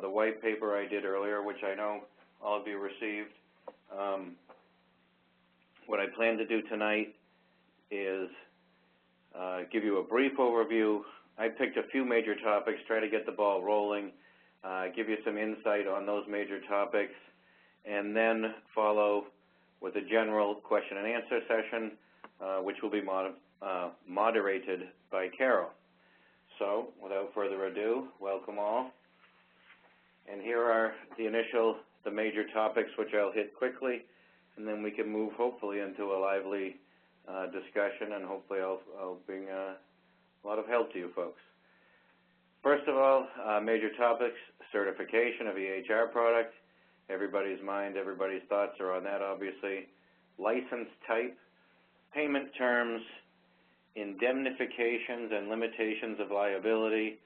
the white paper I did earlier, which I know all of you received. What I plan to do tonight is give you a brief overview. I picked a few major topics, try to get the ball rolling, give you some insight on those major topics, and then follow with a general question and answer session, which will be moderated by Carol. So, without further ado, welcome all. And here are the major topics, which I'll hit quickly, and then we can move hopefully into a lively discussion, and hopefully I'll bring a lot of help to you folks. First of all, major topics: certification of EHR product. Everybody's mind, everybody's thoughts are on that, obviously. License type, payment terms, indemnifications and limitations of liability.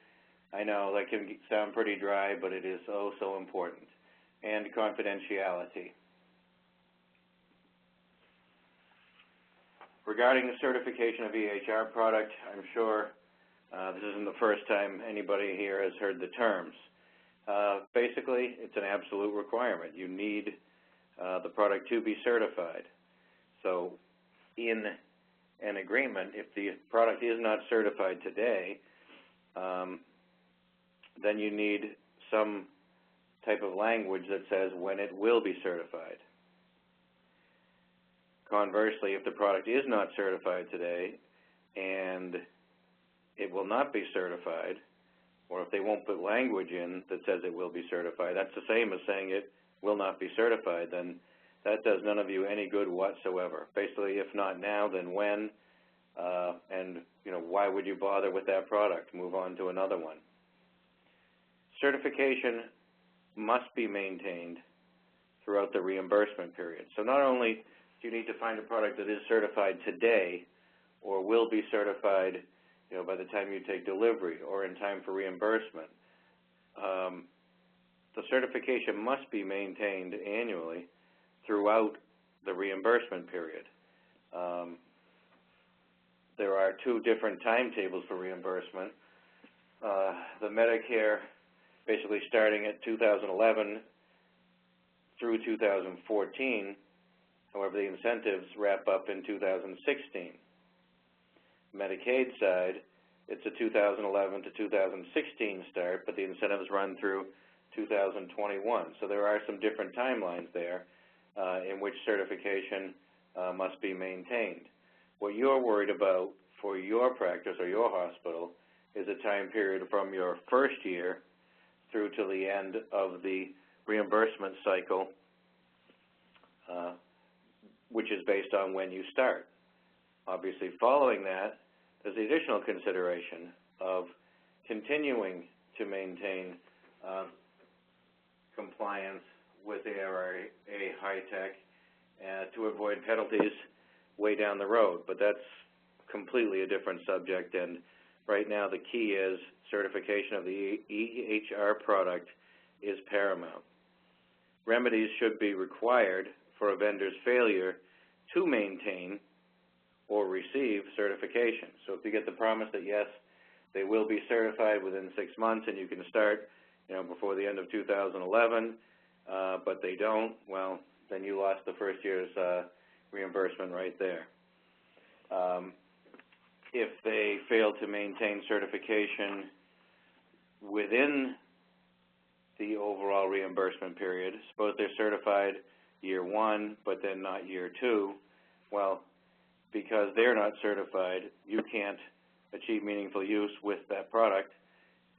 I know that can sound pretty dry, but it is so important. And confidentiality. Regarding the certification of EHR product, I'm sure this isn't the first time anybody here has heard the terms. Basically, it's an absolute requirement. You need the product to be certified. So in an agreement, if the product is not certified today, then you need some type of language that says when it will be certified. Conversely, if the product is not certified today and it will not be certified, or if they won't put language in that says it will be certified, that's the same as saying it will not be certified, then that does none of you any good whatsoever. Basically, if not now, then when, and why would you bother with that product? Move on to another one. Certification must be maintained throughout the reimbursement period. So not only do you need to find a product that is certified today or will be certified by the time you take delivery or in time for reimbursement, the certification must be maintained annually throughout the reimbursement period. There are two different timetables for reimbursement. The Medicare, basically starting at 2011 through 2014, however, the incentives wrap up in 2016. Medicaid side, it's a 2011 to 2016 start, but the incentives run through 2021. So there are some different timelines there in which certification must be maintained. What you're worried about for your practice or your hospital is a time period from your first year through to the end of the reimbursement cycle, which is based on when you start. Obviously, following that, there's the additional consideration of continuing to maintain compliance with ARA high-tech to avoid penalties way down the road. But that's completely a different subject, and right now the key is certification of the EHR product is paramount. Remedies should be required for a vendor's failure to maintain or receive certification. So if you get the promise that yes, they will be certified within 6 months and you can start before the end of 2011, but they don't, well, then you lost the first year's reimbursement right there. If they fail to maintain certification within the overall reimbursement period, suppose they're certified year 1, but then not year 2, well, because they're not certified, you can't achieve meaningful use with that product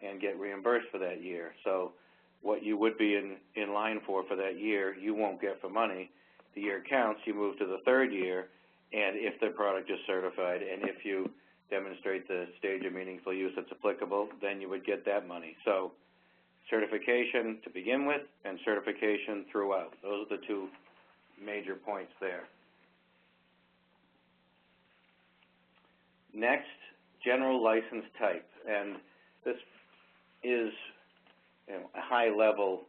and get reimbursed for that year. So what you would be in line for that year, you won't get for money. The year counts, you move to the third year, and if the product is certified and if you demonstrate the stage of meaningful use that's applicable, then you would get that money. So certification to begin with and certification throughout. Those are the two major points there. Next, general license type, and this is a high level,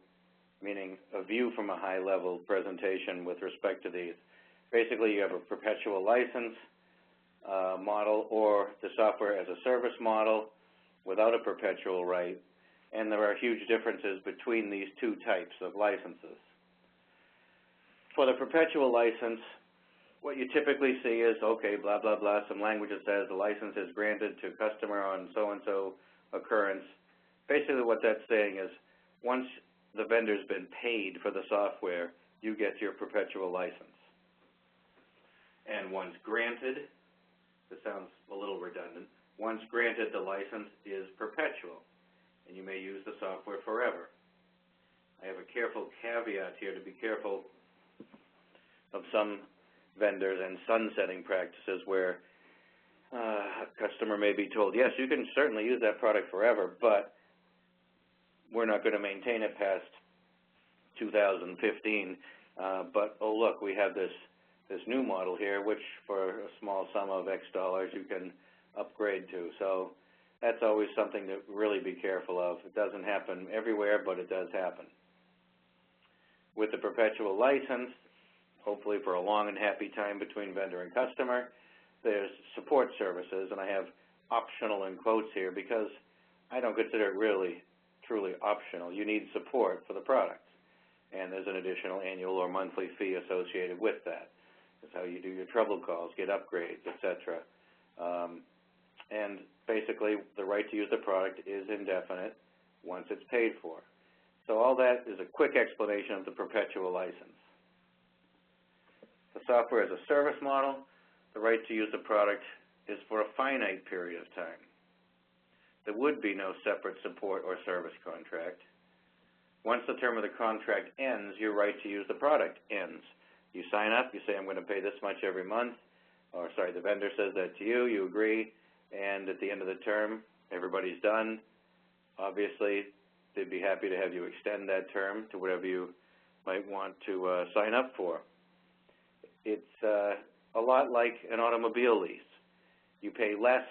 meaning a view from a high level presentation with respect to these. Basically, you have a perpetual license model or the software as a service model without a perpetual right, and there are huge differences between these two types of licenses. For the perpetual license, what you typically see is, okay, blah, blah, blah, some language that says the license is granted to customer on so-and-so occurrence. Basically what that's saying is once the vendor's been paid for the software, you get your perpetual license. And once granted, this sounds a little redundant, once granted the license is perpetual, and you may use the software forever. I have a careful caveat here to be careful of some vendors and sunsetting practices where a customer may be told, yes, you can certainly use that product forever, but we're not going to maintain it past 2015. But, oh, look, we have this new model here, which for a small sum of X dollars you can upgrade to. So that's always something to really be careful of. It doesn't happen everywhere, but it does happen. With the perpetual license, hopefully for a long and happy time between vendor and customer, there's support services, and I have optional in quotes here because I don't consider it really truly optional. You need support for the product, and there's an additional annual or monthly fee associated with that. That's how you do your trouble calls, get upgrades, etc. And basically, the right to use the product is indefinite once it's paid for. So all that is a quick explanation of the perpetual license. The software as a service model, the right to use the product is for a finite period of time. There would be no separate support or service contract. Once the term of the contract ends, your right to use the product ends. You sign up, you say, I'm going to pay this much every month, or sorry, the vendor says that to you, you agree, and at the end of the term, everybody's done. Obviously, they'd be happy to have you extend that term to whatever you might want to sign up for. It's a lot like an automobile lease. You pay less,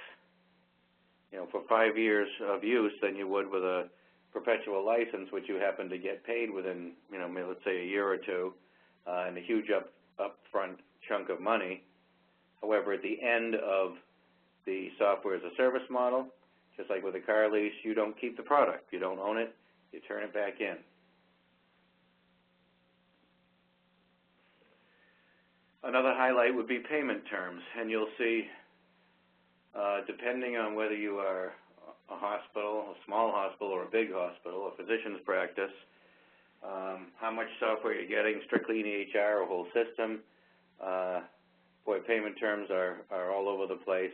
for 5 years of use than you would with a perpetual license, which you happen to get paid within, let's say a year or two, and a huge upfront chunk of money. However, at the end of the software as a service model, just like with a car lease, you don't keep the product. You don't own it. You turn it back in. Another highlight would be payment terms, and you'll see, depending on whether you are a hospital, a small hospital, or a big hospital, a physician's practice, how much software you're getting, strictly in EHR or whole system. Payment terms are all over the place.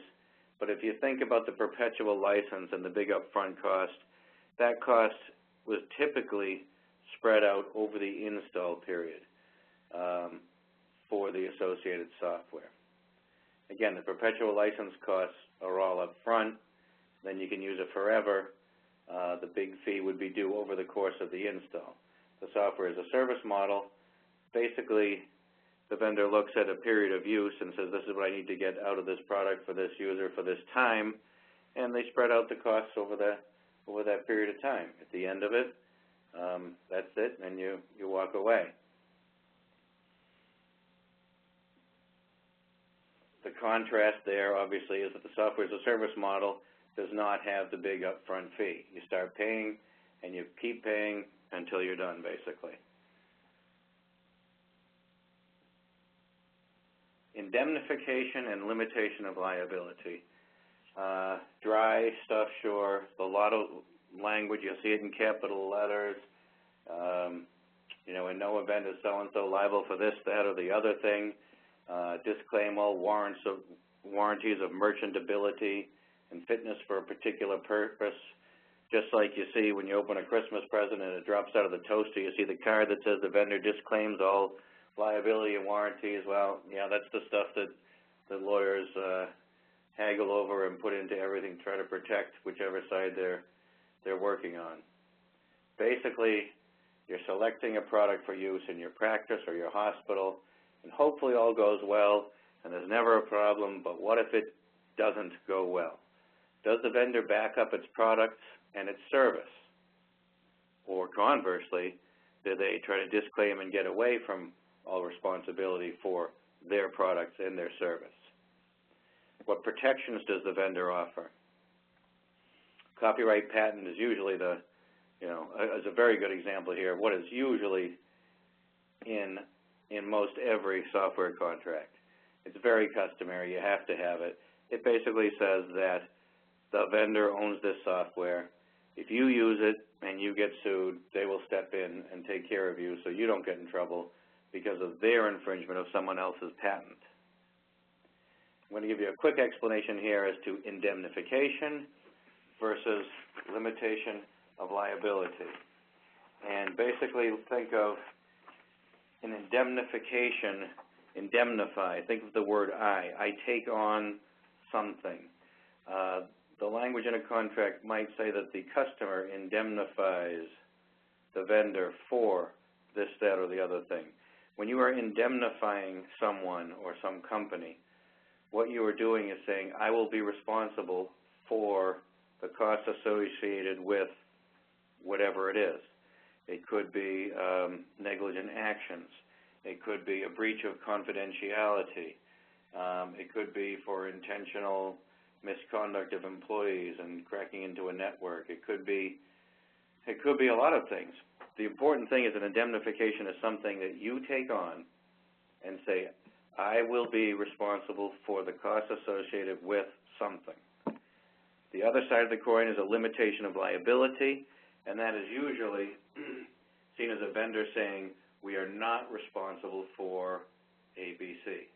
But if you think about the perpetual license and the big upfront cost, that cost was typically spread out over the install period for the associated software. Again, the perpetual license costs are all up front. Then you can use it forever. The big fee would be due over the course of the install. The software as a service model, basically the vendor looks at a period of use and says, this is what I need to get out of this product for this user for this time, and they spread out the costs over that period of time. At the end of it, that's it, and you walk away. The contrast there, obviously, is that the software as a service model does not have the big upfront fee. You start paying, and you keep paying until you're done, basically. Indemnification and limitation of liability. Dry stuff, sure. A lot of language, you'll see it in capital letters. In no event is so-and-so liable for this, that, or the other thing. Disclaim all warranties of merchantability and fitness for a particular purpose. Just like you see when you open a Christmas present and it drops out of the toaster, you see the card that says the vendor disclaims all liability and warranties. Well, yeah, that's the stuff that the lawyers haggle over and put into everything, try to protect whichever side they're working on. Basically, you're selecting a product for use in your practice or your hospital, and hopefully all goes well, and there's never a problem, but what if it doesn't go well? Does the vendor back up its products and its service? Or conversely, do they try to disclaim and get away from all responsibility for their products and their service? What protections does the vendor offer? Copyright patent is usually the as a very good example here, what is usually in most every software contract. It's very customary. You have to have it. It basically says that the vendor owns this software. If you use it and you get sued, they will step in and take care of you so you don't get in trouble because of their infringement of someone else's patent. I'm going to give you a quick explanation here as to indemnification versus limitation of liability. And basically think of an indemnification, indemnify, think of the word I take on something. The language in a contract might say that the customer indemnifies the vendor for this, that, or the other thing. When you are indemnifying someone or some company, what you are doing is saying, I will be responsible for the costs associated with whatever it is. It could be negligent actions. It could be a breach of confidentiality. It could be for intentional misconduct of employees and cracking into a network. It could be a lot of things. The important thing is an indemnification is something that you take on and say, I will be responsible for the costs associated with something. The other side of the coin is a limitation of liability, and that is usually seen as a vendor saying, we are not responsible for ABC.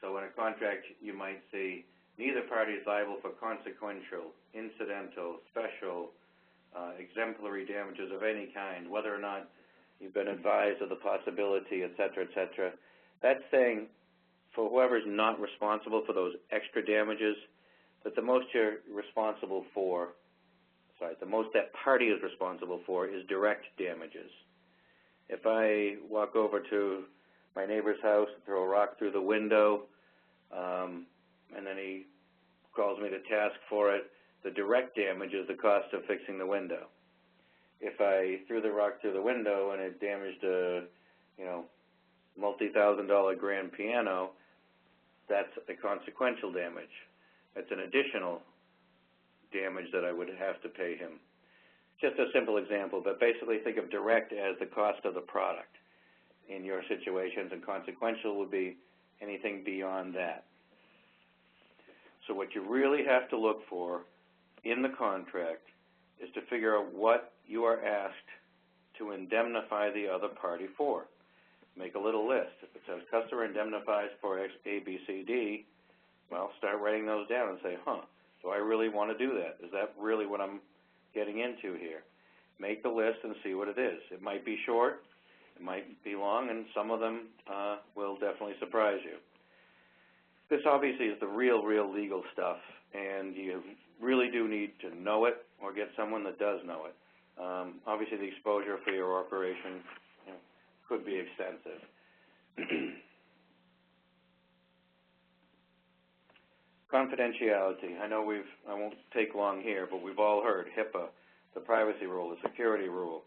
So in a contract, you might see neither party is liable for consequential, incidental, special, exemplary damages of any kind, whether or not you've been advised of the possibility, et cetera, et cetera. That's saying for whoever's not responsible for those extra damages, that the most you're responsible for, the most that party is responsible for is direct damages. If I walk over to my neighbor's house and throw a rock through the window, and then he calls me to task for it, the direct damage is the cost of fixing the window. If I threw the rock through the window and it damaged a, multi-$1,000 grand piano, that's a consequential damage. That's an additional damage that I would have to pay him. Just a simple example, but basically think of direct as the cost of the product in your situations, and consequential would be anything beyond that. So what you really have to look for in the contract is to figure out what you are asked to indemnify the other party for. Make a little list. If it says customer indemnifies for X, A, B, C, D, well, start writing those down and say, do I really want to do that? Is that really what I'm getting into here? Make the list and see what it is. It might be short, it might be long, and some of them will definitely surprise you. This obviously is the real legal stuff, and you really do need to know it or get someone that does know it. Obviously, the exposure for your operation could be extensive. Confidentiality. I know I won't take long here, but we've all heard HIPAA, the privacy rule, the security rule,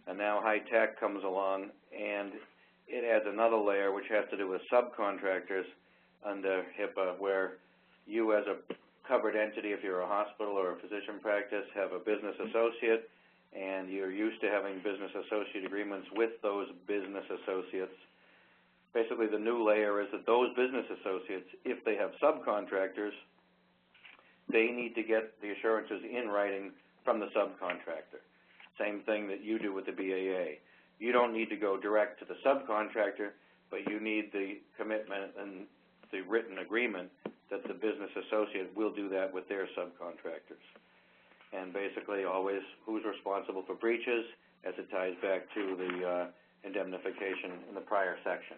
and now high tech comes along, and it adds another layer which has to do with subcontractors under HIPAA, where you as a covered entity, if you're a hospital or a physician practice, have a business associate, and you're used to having business associate agreements with those business associates. Basically, the new layer is that those business associates, if they have subcontractors, they need to get the assurances in writing from the subcontractor. Same thing that you do with the BAA. You don't need to go direct to the subcontractor, but you need the commitment and the written agreement that the business associate will do that with their subcontractors. And basically always who's responsible for breaches, as it ties back to the indemnification in the prior section.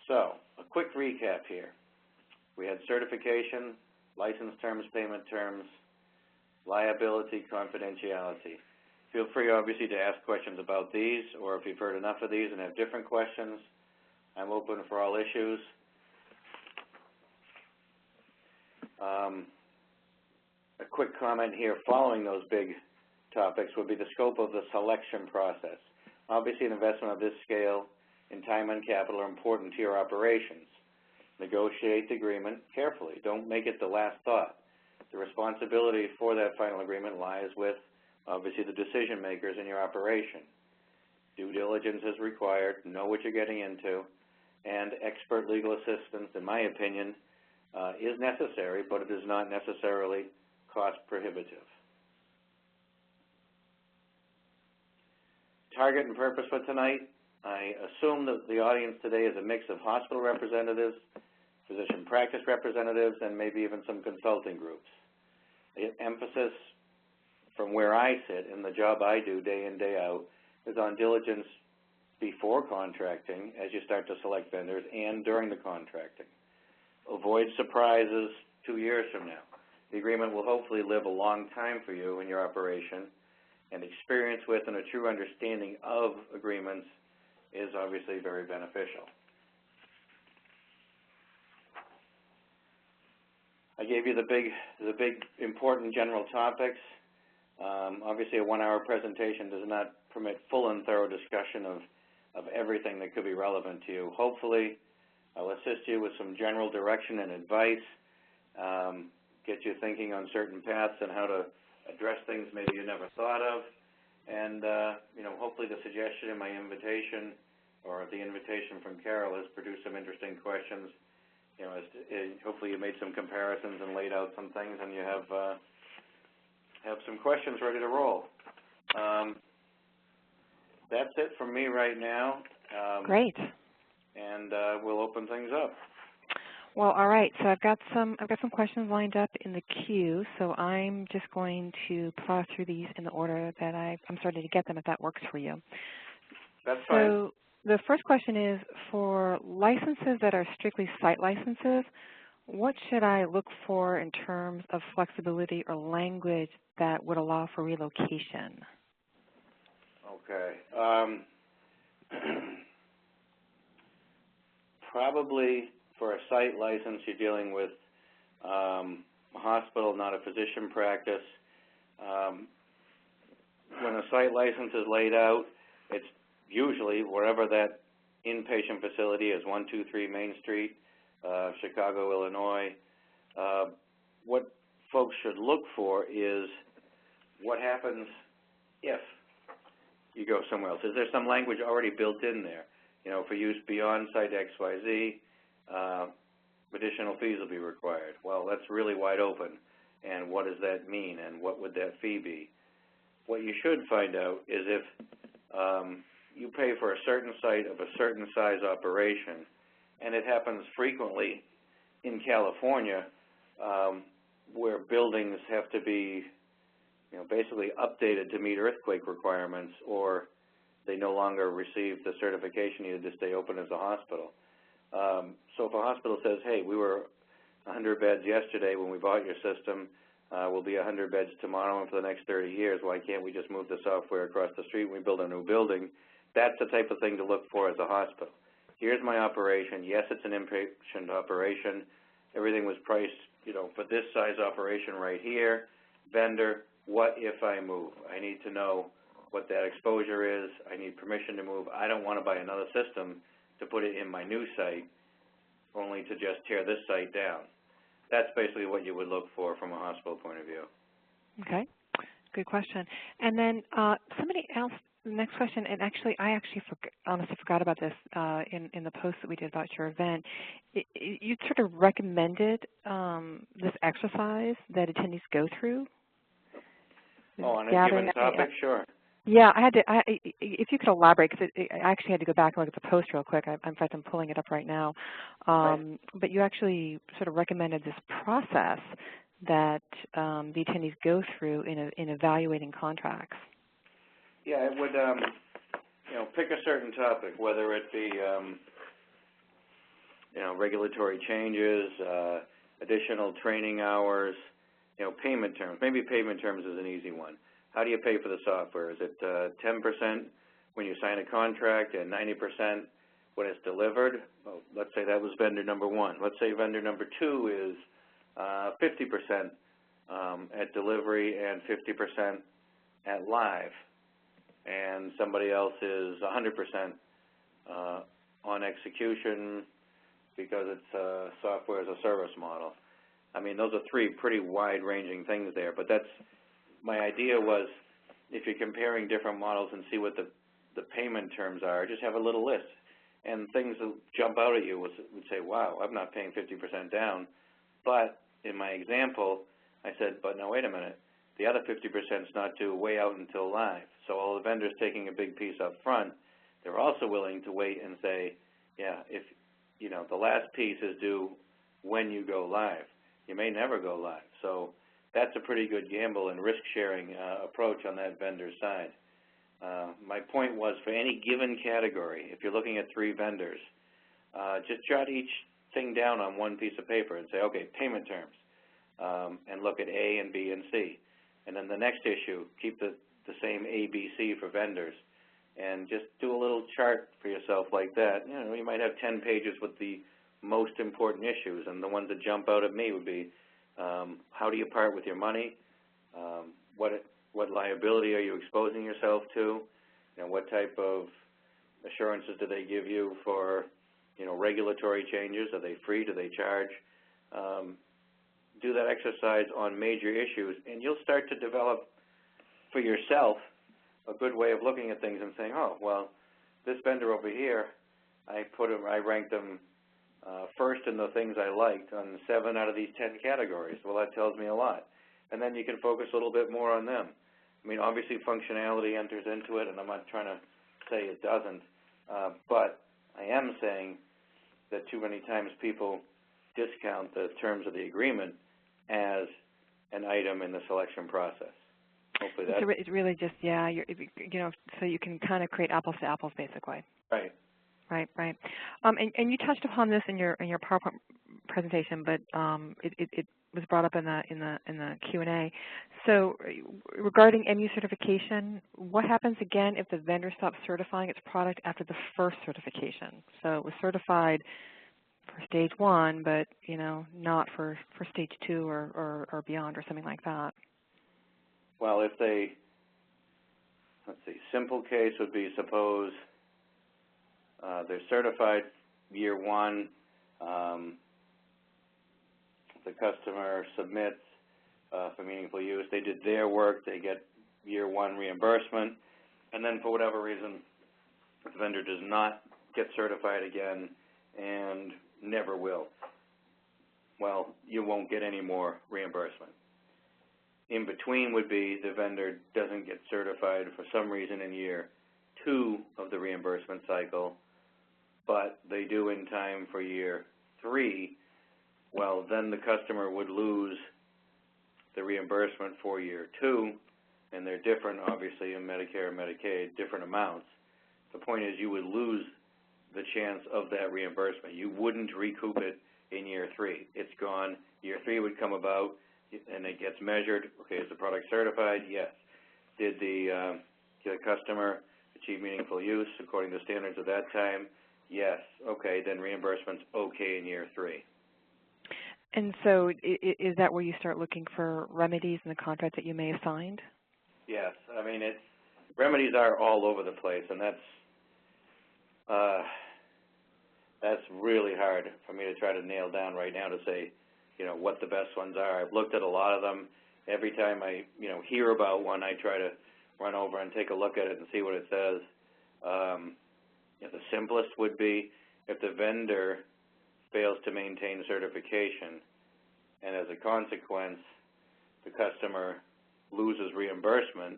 So, a quick recap here. We had certification, license terms, payment terms, liability, confidentiality. Feel free, obviously, to ask questions about these, or if you've heard enough of these and have different questions, I'm open for all issues. A quick comment here following those big topics would be the scope of the selection process. Obviously, an investment of this scale in time and capital are important to your operations. Negotiate the agreement carefully. Don't make it the last thought. The responsibility for that final agreement lies with, obviously, the decision makers in your operation. Due diligence is required, know what you're getting into, and expert legal assistance, in my opinion, is necessary, but it is not necessarily cost prohibitive. Target and purpose for tonight, I assume that the audience today is a mix of hospital representatives, physician practice representatives, and maybe even some consulting groups. The emphasis from where I sit in the job I do day in, day out is on diligence before contracting as you start to select vendors and during the contracting. Avoid surprises 2 years from now. The agreement will hopefully live a long time for you in your operation, and experience with and a true understanding of agreements is obviously very beneficial. I gave you the big important general topics. Obviously, a 1-hour presentation does not permit full and thorough discussion of everything that could be relevant to you. Hopefully, I'll assist you with some general direction and advice, get you thinking on certain paths and how to address things maybe you never thought of, and hopefully the suggestion in my invitation or the invitation from Carol has produced some interesting questions. Hopefully you made some comparisons and laid out some things, and you have some questions ready to roll. That's it from me right now. Great. And we'll open things up. Well, all right. So I've got some questions lined up in the queue. So I'm just going to plow through these in the order that I'm starting to get them, if that works for you. That's fine. So the first question is, for licenses that are strictly site licenses, what should I look for in terms of flexibility or language that would allow for relocation? Okay. Probably for a site license, you're dealing with a hospital, not a physician practice. When a site license is laid out, it's usually wherever that inpatient facility is, 123 Main Street, Chicago, Illinois. What folks should look for is what happens if you go somewhere else. Is there some language already built in there? For use beyond site XYZ, additional fees will be required. Well, that's really wide open. And what does that mean? And what would that fee be? What you should find out is if you pay for a certain site of a certain size operation, and it happens frequently in California, where buildings have to be, basically updated to meet earthquake requirements, or they no longer receive the certification needed to stay open as a hospital. So if a hospital says, hey, we were 100 beds yesterday when we bought your system, we'll be 100 beds tomorrow and for the next 30 years, why can't we just move the software across the street when we build a new building? That's the type of thing to look for as a hospital. Here's my operation. Yes, it's an inpatient operation. Everything was priced, for this size operation right here. Vendor, what if I move? I need to know what that exposure is. I need permission to move. I don't want to buy another system to put it in my new site only to just tear this site down. That's basically what you would look for from a hospital point of view. Okay, good question. And then somebody else, the next question, and I honestly forgot about this in the post that we did about your event. You sort of recommended this exercise that attendees go through. Oh, on a given topic, sure. Yeah, if you could elaborate, because I actually had to go back and look at the post real quick. In fact, I'm pulling it up right now. Right. But you actually sort of recommended this process that the attendees go through in evaluating contracts. Yeah, it would, pick a certain topic, whether it be, regulatory changes, additional training hours, payment terms. Maybe payment terms is an easy one. How do you pay for the software? Is it 10% when you sign a contract and 90% when it's delivered? Well, let's say that was vendor number one. Let's say vendor number two is 50% at delivery and 50% at live. And somebody else is 100% on execution because it's software as a service model. I mean, those are three pretty wide-ranging things there, but that's, my idea was, if you're comparing different models and see what the payment terms are, just have a little list. And things that jump out at you would say, wow, I'm not paying 50% down. But in my example, I said, but no, wait a minute. The other 50% is not due way out until live. So all the vendors taking a big piece up front, they're also willing to wait and say, yeah, if, you know, the last piece is due when you go live. You may never go live. So that's a pretty good gamble and risk-sharing approach on that vendor side. My point was, for any given category, if you're looking at 3 vendors, just jot each thing down on one piece of paper and say, okay, payment terms, and look at A and B and C. And then the next issue, keep the same A, B, C for vendors, and just do a little chart for yourself like that. You know, you might have 10 pages with the most important issues, and the ones that jump out at me would be, how do you part with your money? What liability are you exposing yourself to? You know, what type of assurances do they give you for, you know, regulatory changes? Are they free? Do they charge? Do that exercise on major issues, and you'll start to develop for yourself a good way of looking at things and saying, oh, well, this vendor over here, I ranked them first in the things I liked on 7 out of these 10 categories. Well, that tells me a lot. And then you can focus a little bit more on them. I mean, obviously functionality enters into it, and I'm not trying to say it doesn't, but I am saying that too many times people discount the terms of the agreement as an item in the selection process. Hopefully that. It's really just, yeah, you know, so you can kind of create apples to apples, basically. Right. Right, right. And you touched upon this in your PowerPoint presentation, but it was brought up in the Q&A. So regarding MU certification, what happens again if the vendor stops certifying its product after the first certification? So it was certified for stage 1, but you know, not for stage 2 or beyond or something like that. Well, if they, let's see, simple case would be, suppose they're certified year 1, the customer submits for meaningful use, they did their work, they get year 1 reimbursement, and then for whatever reason the vendor does not get certified again and never will, well, you won't get any more reimbursement. In between would be the vendor doesn't get certified for some reason in year 2 of the reimbursement cycle, but they do in time for year 3, well, then the customer would lose the reimbursement for year 2, and they're different, obviously, in Medicare and Medicaid, different amounts. The point is you would lose the chance of that reimbursement. You wouldn't recoup it in year 3. It's gone. Year 3 would come about, and it gets measured. Okay, is the product certified? Yes. Did the customer achieve meaningful use according to standards at that time? Yes. Okay, then reimbursement's okay in year 3. And so is that where you start looking for remedies in the contract that you may have signed? Yes. I mean, remedies are all over the place, and that's really hard for me to try to nail down right now to say, you know, what the best ones are. I've looked at a lot of them. Every time I, you know, hear about one, I try to run over and take a look at it and see what it says. The simplest would be if the vendor fails to maintain certification, and as a consequence, the customer loses reimbursement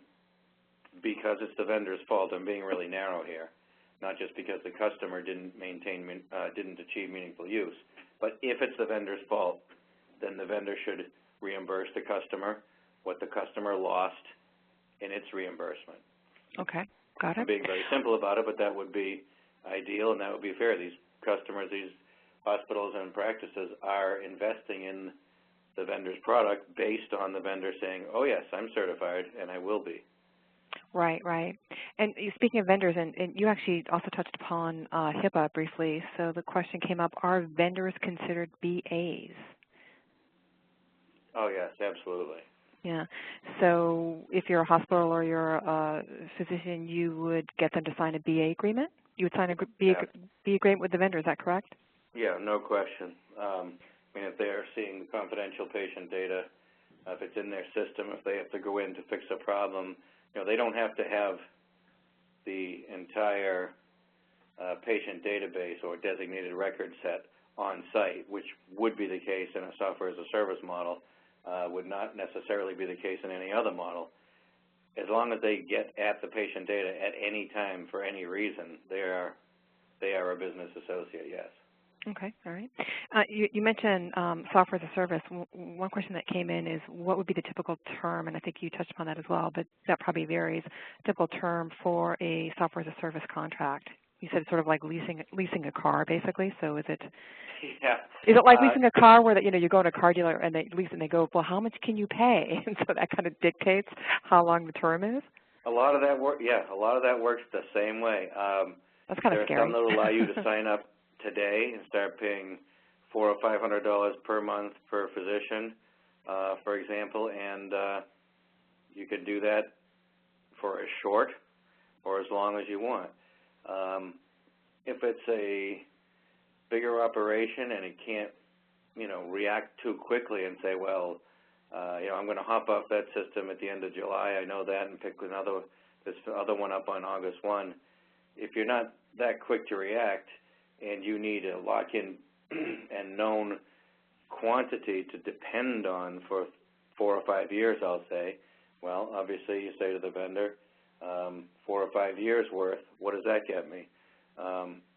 because it's the vendor's fault. I'm being really narrow here, not just because the customer didn't achieve meaningful use. But if it's the vendor's fault, then the vendor should reimburse the customer what the customer lost in its reimbursement. Okay, got it. I'm being very simple about it, but that would be ideal and that would be fair. These customers, these hospitals and practices are investing in the vendor's product based on the vendor saying, oh yes, I'm certified and I will be. Right, right. And speaking of vendors, and you actually also touched upon HIPAA briefly, so the question came up, are vendors considered BAs? Oh yes, absolutely. Yeah. So if you're a hospital or you're a physician, you would get them to sign a BA agreement? You would sign a BA agreement with the vendor, is that correct? Yeah, no question. I and if they're seeing the confidential patient data, if it's in their system, if they have to go in to fix a problem, they don't have to have the entire patient database or designated record set on site, which would be the case in a software as a service model, would not necessarily be the case in any other model. As long as they get at the patient data at any time for any reason, they are a business associate, yes. Okay, all right. You mentioned software as a service. One question that came in is what would be the typical term, and I think you touched upon that as well, but that probably varies, typical term for a software as a service contract. You said it's sort of like leasing a car, basically. So is it? Yeah. Is it like leasing a car where you go to a car dealer and they lease and they go, well, how much can you pay? And so that kind of dictates how long the term is. A lot of that work, yeah. A lot of that works the same way. That's kind of scary. There are some that will allow you to sign up today and start paying $400 or $500 per month per physician, for example, and you could do that for as short or as long as you want. If it's a bigger operation and it can't, react too quickly and say, well, I'm going to hop off that system at the end of July, I know that, and pick this other one up on August 1. If you're not that quick to react and you need a lock-in and known quantity to depend on for 4 or 5 years, I'll say, well, obviously you say to the vendor, 4 or 5 years worth, what does that get me?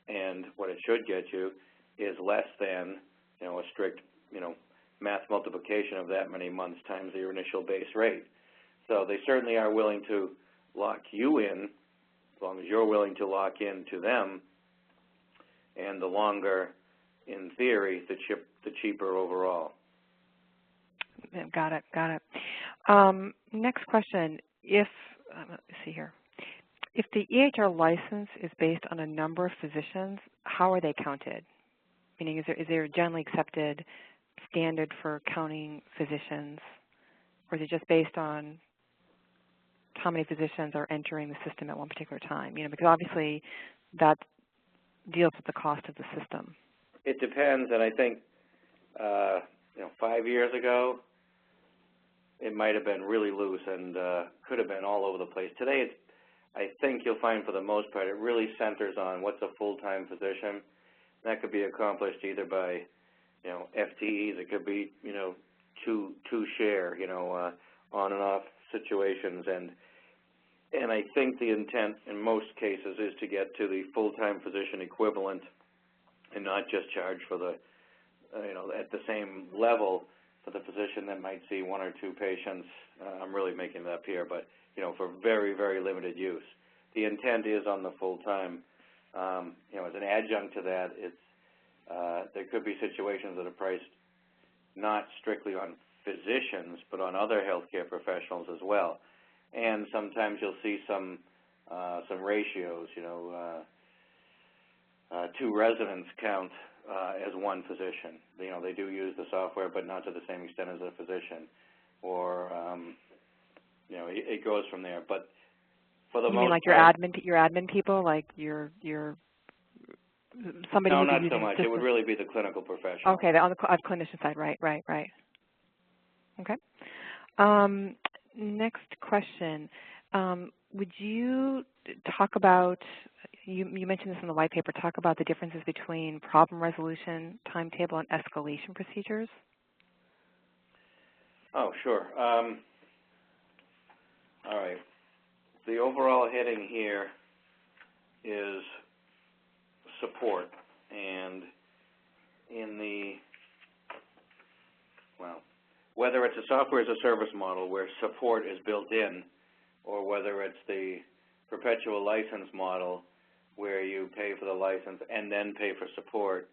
And what it should get you is less than, a strict, math multiplication of that many months times your initial base rate. So they certainly are willing to lock you in, as long as you're willing to lock in to them, and the longer, in theory, the cheaper overall. Got it. Next question. Let's see here. If the EHR license is based on a number of physicians, how are they counted? Meaning, is there a generally accepted standard for counting physicians, or is it just based on how many physicians are entering the system at one particular time? Because obviously that deals with the cost of the system. It depends, and I think 5 years ago it might have been really loose and could have been all over the place. Today, I think you'll find for the most part it really centers on what's a full-time physician. That could be accomplished either by FTEs. It could be two share on and off situations, and I think the intent in most cases is to get to the full-time physician equivalent and not just charge for the at the same level for the physician that might see 1 or 2 patients. I'm really making that up here, but for very, very limited use. The intent is on the full-time. As an adjunct to that, there could be situations that are priced not strictly on physicians, but on other healthcare professionals as well. And sometimes you'll see some ratios. 2 residents count as 1 physician. They do use the software, but not to the same extent as a physician. Or it goes from there. But for the most part, you mean like your admin people, like your somebody? No, not so much. It would really be the clinical professional. Okay, on the clinician side, right. Okay. Next question. Would you talk about, you mentioned this in the white paper, talk about the differences between problem resolution timetable and escalation procedures? Oh, sure. All right. The overall heading here is support, and whether it's a software as a service model where support is built in, or whether it's the perpetual license model where you pay for the license and then pay for support,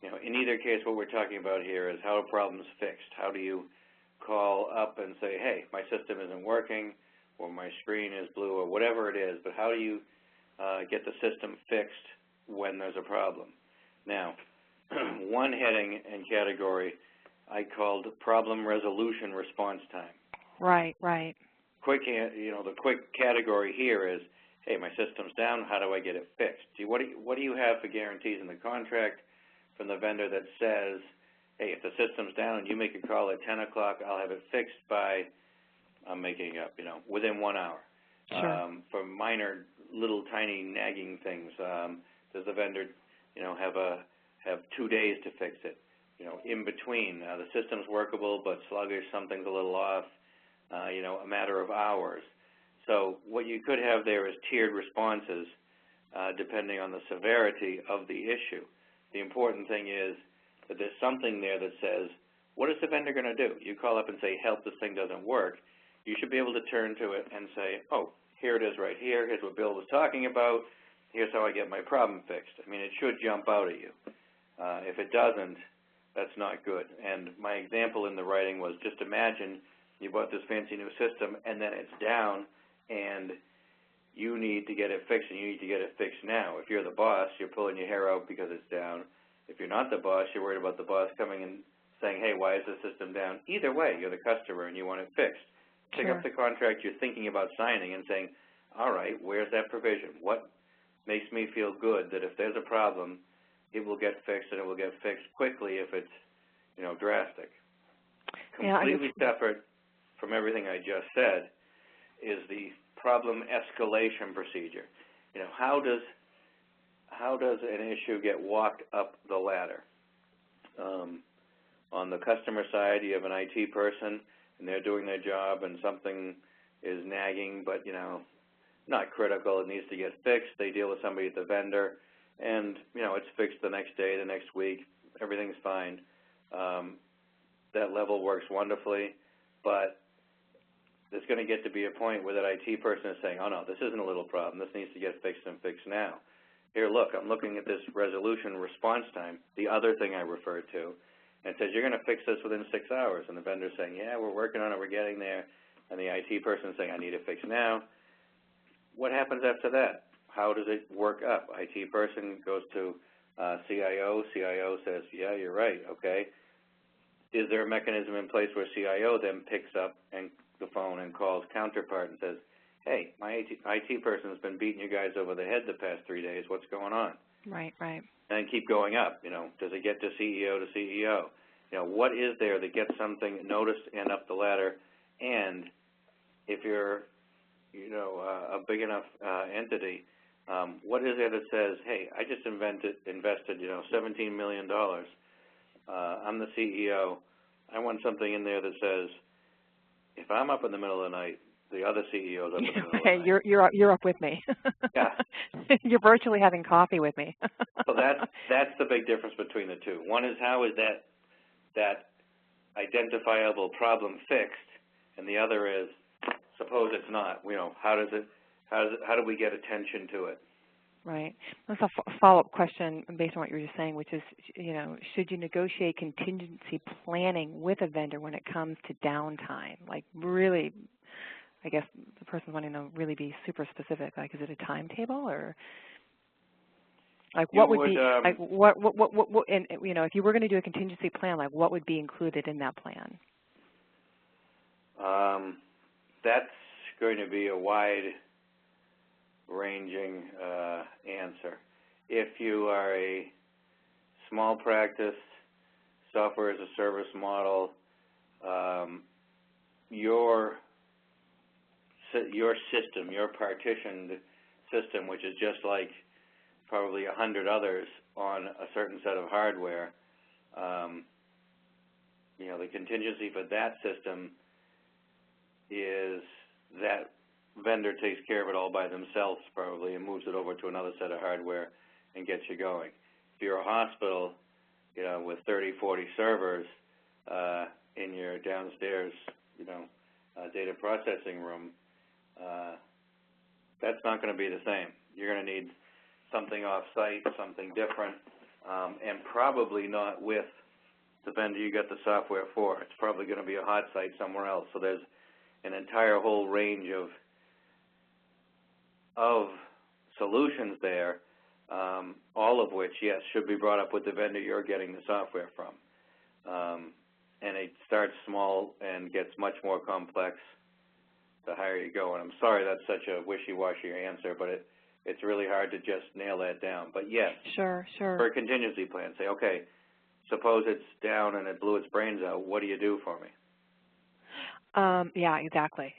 in either case what we're talking about here is how a problem's fixed. How do you call up and say, hey, my system isn't working, or my screen is blue, or whatever it is, but how do you get the system fixed when there's a problem? Now, one heading and category I called problem resolution response time. Right. The quick category here is, hey, my system's down, how do I get it fixed? What do you have for guarantees in the contract from the vendor that says, hey, if the system's down and you make a call at 10 o'clock, I'll have it fixed by, I'm making it up, within 1 hour. Sure. For minor, little, tiny, nagging things, does the vendor, have 2 days to fix it? In between, the system's workable but sluggish, something's a little off, a matter of hours. So what you could have there is tiered responses depending on the severity of the issue. The important thing is that there's something there that says, what is the vendor going to do? You call up and say, help, this thing doesn't work. You should be able to turn to it and say, oh, here it is right here. Here's what Bill was talking about. Here's how I get my problem fixed. I mean, it should jump out at you. If it doesn't, that's not good. And my example in the writing was, just imagine you bought this fancy new system and then it's down and you need to get it fixed, and you need to get it fixed now. If you're the boss, you're pulling your hair out because it's down. If you're not the boss, you're worried about the boss coming and saying, hey, why is the system down? Either way, you're the customer and you want it fixed. Pick Sure. up the contract you're thinking about signing and saying, all right, where's that provision? What makes me feel good that if there's a problem, it will get fixed, and it will get fixed quickly if it's, drastic. Completely separate from everything I just said is the problem escalation procedure. How does an issue get walked up the ladder? On the customer side, you have an IT person, and they're doing their job, and something is nagging, but, not critical. It needs to get fixed. They deal with somebody at the vendor, and, it's fixed the next day, the next week. Everything's fine. That level works wonderfully, but there's going to get to be a point where that IT person is saying, oh, no, this isn't a little problem. This needs to get fixed and fixed now. Here, look, I'm looking at this resolution response time, the other thing I referred to, and it says you're going to fix this within 6 hours. And the vendor's saying, yeah, we're working on it, we're getting there. And the IT person is saying, I need it fixed now. What happens after that? How does it work up? IT person goes to CIO. CIO says, yeah, you're right, okay. Is there a mechanism in place where CIO then picks up the phone and calls counterpart and says, hey, my IT person has been beating you guys over the head the past 3 days. What's going on? Right. And keep going up. Does it get to CEO to CEO? What is there that gets something noticed and up the ladder? And if you're, a big enough entity, what is there that says, hey, I just invested, $17 million. I'm the CEO. I want something in there that says, if I'm up in the middle of the night, the other CEO's up in the middle of the night. You're up with me. Yeah. You're virtually having coffee with me. So that's the big difference between the two. One is, how is that identifiable problem fixed, and the other is, suppose it's not. How do we get attention to it? Right. That's a follow-up question based on what you were just saying, which is, should you negotiate contingency planning with a vendor when it comes to downtime? Like, really, I guess the person's wanting to really be super specific. Like, is it a timetable, or like what would be like what and if you were going to do a contingency plan, like what would be included in that plan? That's going to be a wide ranging answer. If you are a small practice, software as a service model, your system, your partitioned system, which is just like probably 100 others on a certain set of hardware, the contingency for that system is that vendor takes care of it all by themselves probably and moves it over to another set of hardware and gets you going. If you're a hospital, with 30, 40 servers in your downstairs, data processing room, that's not going to be the same. You're going to need something off-site, something different, and probably not with the vendor you got the software for. It's probably going to be a hot site somewhere else. So there's an entire whole range of solutions there, all of which, yes, should be brought up with the vendor you're getting the software from. And it starts small and gets much more complex the higher you go. And I'm sorry that's such a wishy-washy answer, but it's really hard to just nail that down. But yes, sure. for a contingency plan, say, okay, suppose it's down and it blew its brains out. What do you do for me? Yeah, exactly.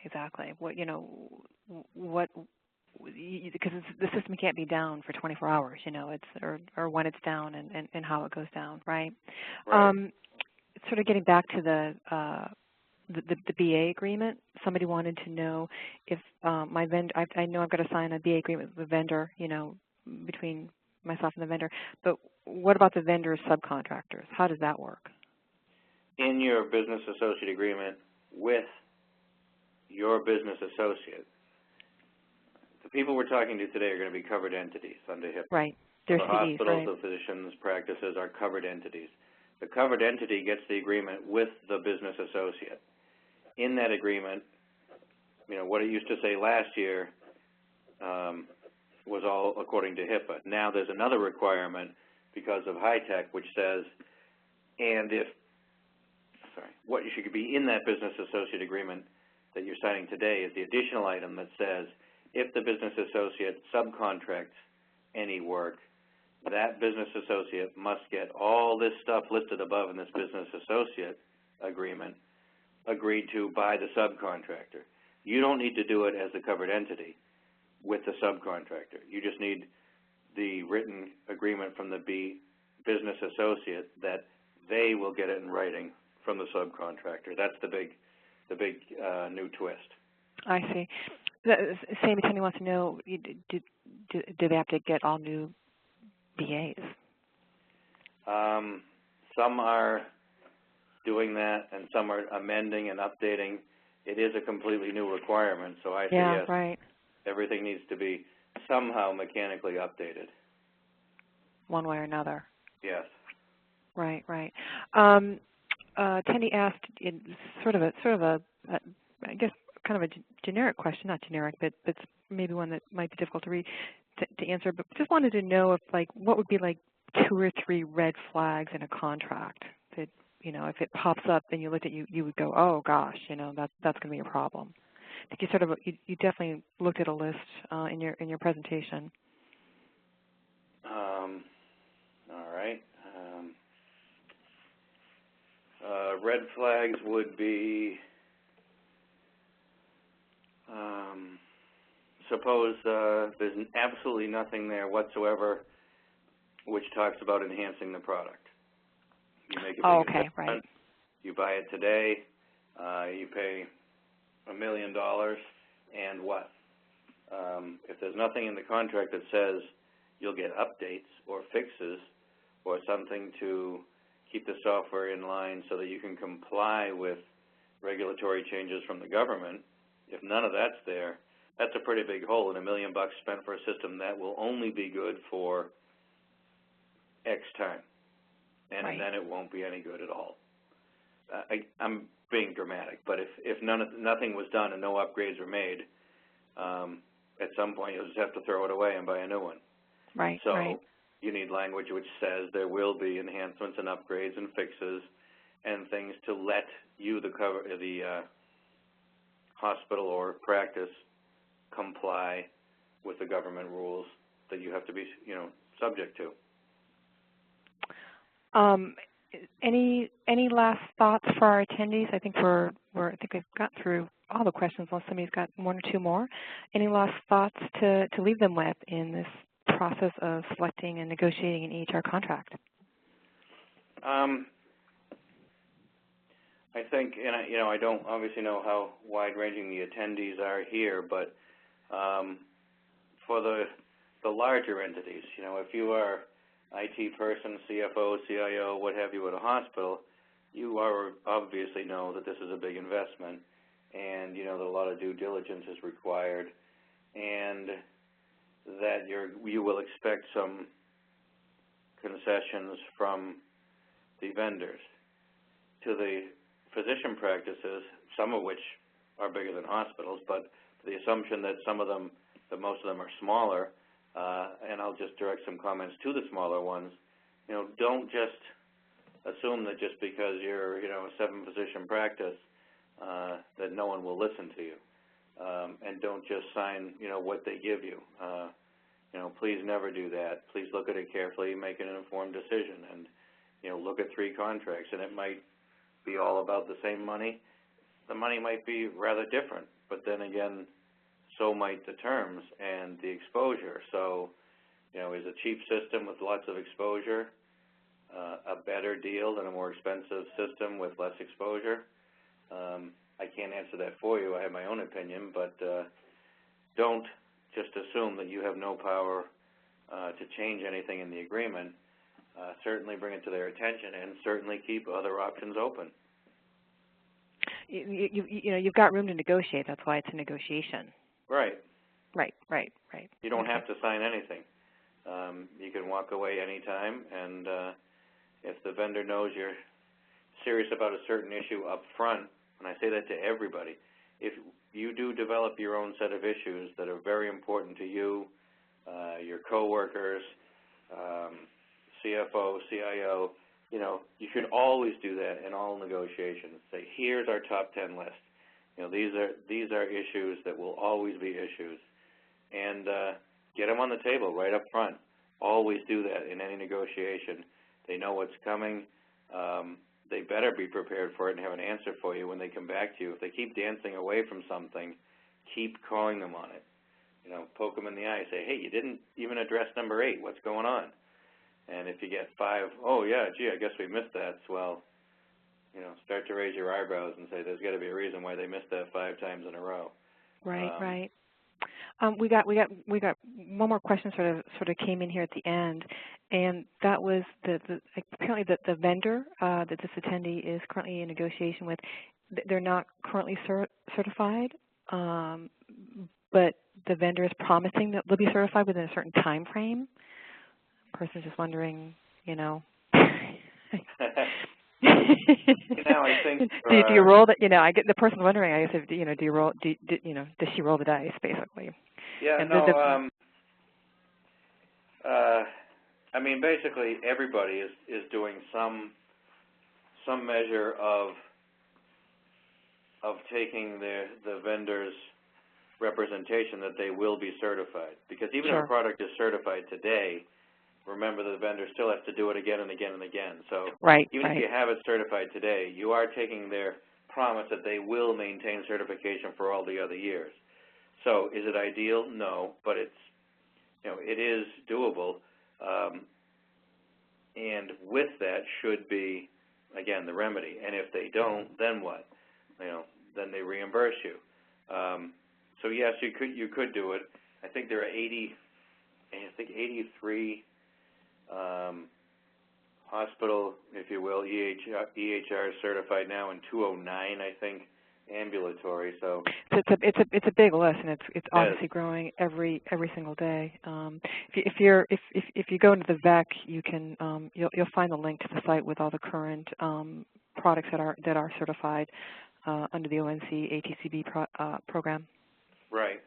What because the system can't be down for 24 hours. It's or when it's down and how it goes down, right? Right. Sort of getting back to the BA agreement. Somebody wanted to know if my vendor. I know I've got to sign a BA agreement with the vendor. Between myself and the vendor. But what about the vendor's subcontractors? How does that work? In your business associate agreement with your business associate, the people we're talking to today are going to be covered entities under HIPAA. Right. They're the CEs, hospitals, right. the physicians' practices are covered entities. The covered entity gets the agreement with the business associate. In that agreement, what it used to say last year was all according to HIPAA. Now there's another requirement because of high-tech which says, what should be in that business associate agreement that you're signing today is the additional item that says, if the business associate subcontracts any work, that business associate must get all this stuff listed above in this business associate agreement agreed to by the subcontractor. You don't need to do it as the covered entity with the subcontractor. You just need the written agreement from the business associate that they will get it in writing from the subcontractor. That's the big new twist. I see. The same attorney wants to know, do they have to get all new BAs? Some are doing that, and some are amending and updating. It is a completely new requirement, so I say yes. Right. Everything needs to be somehow mechanically updated. One way or another. Yes. Right. Tendy asked sort of a I guess kind of a generic question, not generic, but it's maybe one that might be difficult to answer. But just wanted to know if what would be 2 or 3 red flags in a contract that if it pops up and you looked at you would go, oh gosh, that's going to be a problem. I think you definitely looked at a list in your presentation. All right. Red flags would be, suppose there's absolutely nothing there whatsoever which talks about enhancing the product. You make a big investment, right. You buy it today, you pay $1 million, and what? If there's nothing in the contract that says you'll get updates or fixes or something to keep the software in line so that you can comply with regulatory changes from the government, if none of that's there, that's a pretty big hole in $1 million spent for a system that will only be good for X time, and then it won't be any good at all. I'm being dramatic, but if nothing was done and no upgrades were made, at some point you'll just have to throw it away and buy a new one. Right. So you need language which says there will be enhancements and upgrades and fixes and things to let you, the hospital or practice, comply with the government rules that you have to be, subject to. Any last thoughts for our attendees? I think I think we've got through all the questions unless somebody's got 1 or 2 more. Any last thoughts to leave them with in this process of selecting and negotiating an EHR contract? I think, and I don't obviously know how wide-ranging the attendees are here, but for the larger entities, if you are IT person, CFO, CIO, what have you at a hospital, you obviously know that this is a big investment, and that a lot of due diligence is required, and that you will expect some concessions from the vendors. To the physician practices, some of which are bigger than hospitals, but the assumption that most of them are smaller, and I'll just direct some comments to the smaller ones, don't just assume that just because you're, a 7-physician practice, that no one will listen to you. And don't just sign, what they give you. Please never do that. Please look at it carefully, make an informed decision. And, look at 3 contracts, and it might be all about the same money. The money might be rather different, but then again, so might the terms and the exposure. So, is a cheap system with lots of exposure a better deal than a more expensive system with less exposure? I can't answer that for you. I have my own opinion, but don't just assume that you have no power to change anything in the agreement. Certainly bring it to their attention, and certainly keep other options open. You've got room to negotiate. That's why it's a negotiation. Right. Right. You don't have to sign anything. You can walk away anytime, and if the vendor knows you're serious about a certain issue up front, and I say that to everybody, if you do develop your own set of issues that are very important to you, your coworkers, CFO, CIO, you should always do that in all negotiations. Say, here's our top 10 list. These are issues that will always be issues, and get them on the table right up front. Always do that in any negotiation. They know what's coming. They better be prepared for it and have an answer for you when they come back to you. If they keep dancing away from something, keep calling them on it. Poke them in the eye. Say, hey, you didn't even address number 8. What's going on? And if you get 5, oh, yeah, gee, I guess we missed that. Well, start to raise your eyebrows and say there's got to be a reason why they missed that 5 times in a row. Right. We got one more question sort of came in here at the end, and that was apparently the vendor that this attendee is currently in negotiation with. They're not currently certified, but the vendor is promising that they'll be certified within a certain time frame. The person's just wondering, I think do you roll that? I get the person wondering. I said, do you roll? Does she roll the dice, basically? Yeah, and basically everybody is doing some measure of taking the vendor's representation that they will be certified. Because even if a product is certified today, remember the vendor still has to do it again and again and again. So even if you have it certified today, you are taking their promise that they will maintain certification for all the other years. So is it ideal? No, but it is doable. And with that should be, again, the remedy. And if they don't, then what? Then they reimburse you. So yes, you could do it. I think there are 83 hospital, if you will, EHR certified now, and 209, I think, ambulatory. So it's a big list, and it's obviously growing every single day. If you go into the VEC, you can you'll find the link to the site with all the current products that are certified under the ONC ATCB program. Right.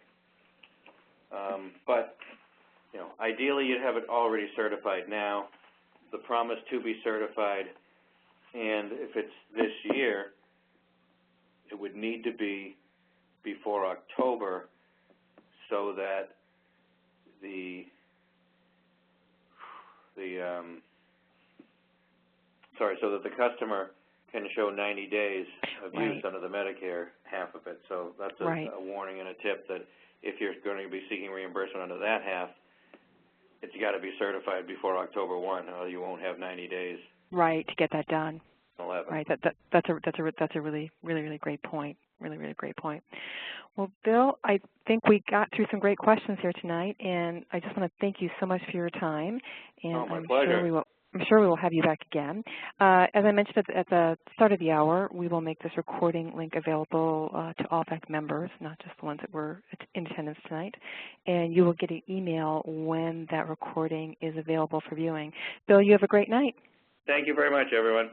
But ideally, you'd have it already certified now. The promise to be certified, and if it's this year, it would need to be before October, so that the customer can show 90 days of use under the Medicare half of it. So that's a warning and a tip that if you're going to be seeking reimbursement under that half, it's got to be certified before October 1, or you won't have 90 days. Right, to get that done. 11. Right, that's a really great point. Really great point. Well, Bill, I think we got through some great questions here tonight, and I just want to thank you so much for your time. And my pleasure. I'm sure we will have you back again. As I mentioned at the start of the hour, we will make this recording link available to all VEC members, not just the ones that were in attendance tonight. And you will get an email when that recording is available for viewing. Bill, you have a great night. Thank you very much, everyone.